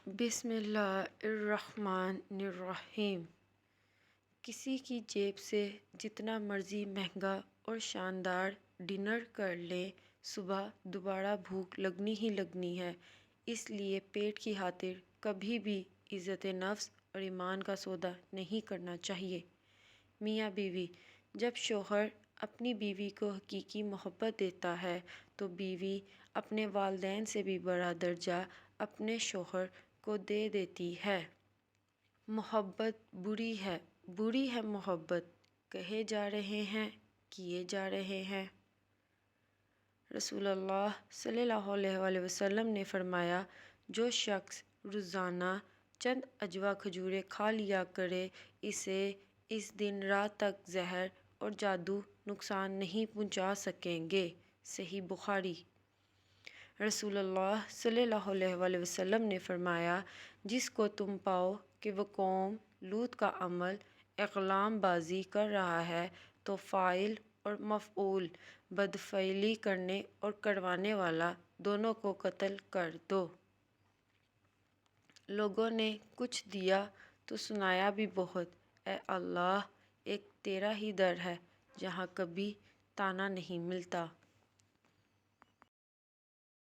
بسم اللہ الرحمن الرحیم۔ کسی کی جیب سے جتنا مرضی مہنگا اور شاندار ڈنر کر لیں، صبح دوبارہ بھوک لگنی ہی لگنی ہے۔ اس لیے پیٹ کی خاطر کبھی بھی عزت نفس اور ایمان کا سودا نہیں کرنا چاہیے۔ میاں بیوی: جب شوہر اپنی بیوی کو حقیقی محبت دیتا ہے تو بیوی اپنے والدین سے بھی بڑا درجہ اپنے شوہر کو دے دیتی ہے۔ محبت بری ہے محبت، کہے جا رہے ہیں کیے جا رہے ہیں۔ رسول اللہ صلی اللہ علیہ وسلم نے فرمایا، جو شخص روزانہ چند عجوہ کھجوریں کھا لیا کرے، اسے اس دن رات تک زہر اور جادو نقصان نہیں پہنچا سکیں گے۔ صحیح بخاری۔ رسول اللہ صلی اللہ علیہ وسلم نے فرمایا، جس کو تم پاؤ کہ وہ قوم لوط کا عمل اقلام بازی کر رہا ہے تو فاعل اور مفعول، بدفعلی کرنے اور کروانے والا، دونوں کو قتل کر دو۔ لوگوں نے کچھ دیا تو سنایا بھی بہت، اے اللہ ایک تیرا ہی در ہے جہاں کبھی طعنہ نہیں ملتا۔